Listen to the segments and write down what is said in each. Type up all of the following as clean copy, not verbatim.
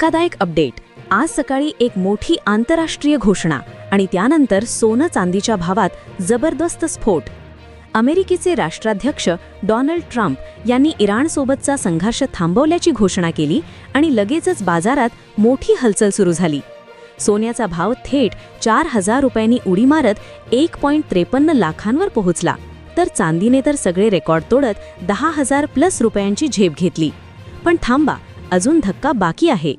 धक्कादायक अपडेट। आज सकाळी एक मोठी आंतरराष्ट्रीय घोषणा आणि त्यानंतर सोनं चांदीच्या भावात जबरदस्त स्फोट। अमेरिकेचे राष्ट्राध्यक्ष डोनाल्ड ट्रम्प यांनी इराणसोबतचा संघर्ष थांबवल्याची घोषणा केली आणि लगेचच बाजारात मोठी हलचल सुरू झाली। सोन्याचा भाव थेट 4,000 रुपयांनी उडी मारत 1.53 लाखांवर पोहोचला, तर चांदीने तर सगळे रेकॉर्ड तोडत 10,000 प्लस रुपयांची झेप घेतली। पण थांबा, अजून धक्का बाकी आहे।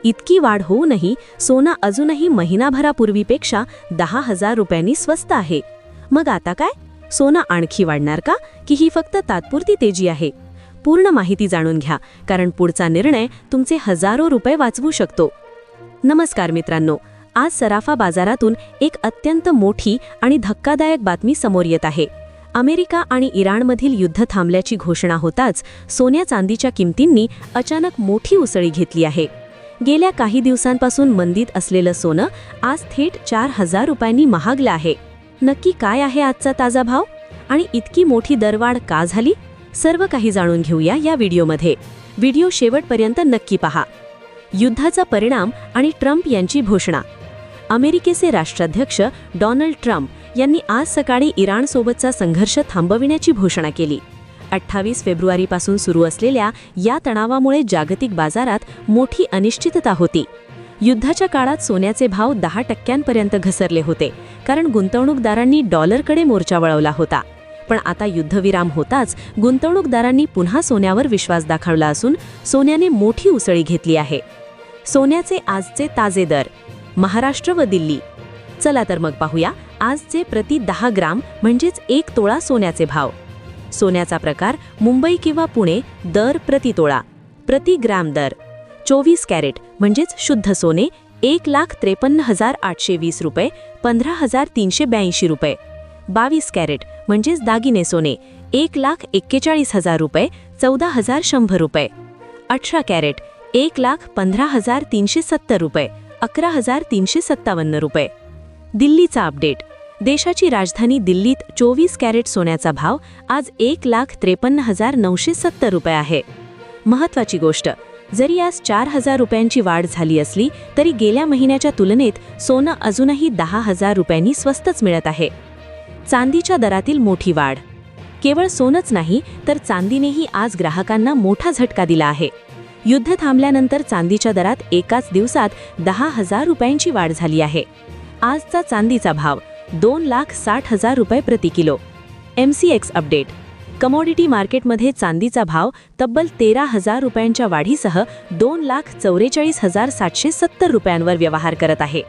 इतकी वाढ होऊनही सोनं अजूनही महिनाभरापूर्वीपेक्षा 10,000 रुपयांनी स्वस्त आहे। मग आता काय? सोनं आणखी वाढणार का, की ही फक्त तात्पुरती तेजी आहे? पूर्ण माहिती जाणून घ्या, कारण पुढचा निर्णय तुमचे हजारो रुपये वाचवू शकतो। नमस्कार मित्रांनो, आज सराफा बाजारातून एक अत्यंत मोठी आणि धक्कादायक बातमी समोर येत आहे। अमेरिका आणि इराणमधील युद्ध थांबल्याची घोषणा होताच सोन्या चांदीच्या किमतींनी अचानक मोठी उसळी घेतली आहे। गेल्या काही दिवसांपासून मंदीत असलेलं सोनं आज थेट 4,000 रुपयांनी महागलं आहे। नक्की काय आहे आजचा ताजा भाव आणि इतकी मोठी दरवाढ का झाली? सर्व काही जाणून घेऊया या व्हिडिओमध्ये। व्हिडिओ शेवटपर्यंत नक्की पहा। युद्धाचा परिणाम आणि ट्रम्प यांची घोषणा। अमेरिकेचे राष्ट्राध्यक्ष डोनाल्ड ट्रम्प यांनी आज सकाळी इराणसोबतचा संघर्ष थांबविण्याची घोषणा केली। 28 फेब्रुवारीपासून सुरू असलेल्या या तणावामुळे जागतिक बाजारात मोठी अनिश्चितता होती। युद्धाच्या काळात सोन्याचे भाव 10% घसरले होते, कारण गुंतवणूकदारांनी डॉलरकडे मोर्चा वळवला होता। पण आता युद्धविराम होताच गुंतवणूकदारांनी पुन्हा सोन्यावर विश्वास दाखवला असून सोन्याने मोठी उसळी घेतली आहे। सोन्याचे आजचे ताजे दर। महाराष्ट्र व दिल्ली। चला तर मग पाहूया आजचे प्रति 10 ग्राम म्हणजेच 1 तोळा सोन्याचे भाव। सोन्याचा प्रकार मुंबई किंवा पुणे, दर प्रति तोळा। प्रति ग्राम दर 24 कॅरेट म्हणजेच शुद्ध सोने 1,53,820 रुपये 15,382 रुपये। 22 कॅरेट म्हणजेच दागिने सोने 1,41,000 रुपये 14,100 रुपये। 18 कॅरेट 1,15,370 रुपये 11,357 रुपये। दिल्लीचा अपडेट। देशाची राजधानी दिल्लीत 24 कॅरेट सोन्याचा भाव आज 1,53,970 रुपये आहे। महत्त्वाची गोष्ट, जरी आज 4,000 रुपयांची वाढ झाली असली तरी गेल्या महिन्याच्या तुलनेत सोनं अजूनही 10,000 रुपयांनी स्वस्तच मिळत आहे। चांदीच्या दरातील मोठी वाढ। केवळ सोनंच नाही तर चांदीनेही आज ग्राहकांना मोठा झटका दिला आहे। युद्ध थांबल्यानंतर चांदीच्या दरात एकाच दिवसात 10,000 रुपयांची वाढ झाली आहे। आजचा चांदीचा भाव 2,60,000 रुपये प्रति किलो। MCX update. कमोडिटी मार्केटमध्ये चांदीचा भाव तब्बल 13,000 रुपयांच्या वाढीसह 2,44,770 रुपयांवर व्यवहार करत आहे।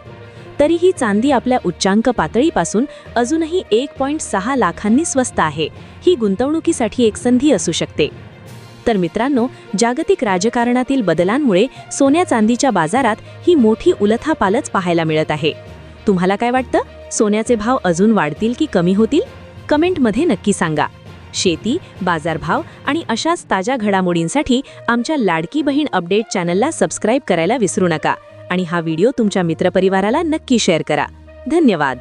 तरीही चांदी आपल्या उच्चांक पातळीपासून अजूनही 1.6 लाखांनी स्वस्त आहे। ही गुंतवणुकीसाठी एक संधी असू शकते। तर मित्रांनो, जागतिक राजकारणातील बदलांमुळे सोन्या चांदीच्या बाजारात ही मोठी उलथापालच पाहायला मिळत आहे। तुम्हाला काय वाटतं? सोन्याचे भाव अजून वाढतील की कमी होतील? कमेंटमध्ये नक्की सांगा। शेती, बाजारभाव आणि अशाच ताज्या घडामोडींसाठी आमच्या लाडकी बहीण अपडेट चॅनलला सबस्क्राईब करायला विसरू नका आणि हा व्हिडिओ तुमच्या मित्रपरिवाराला नक्की शेअर करा। धन्यवाद।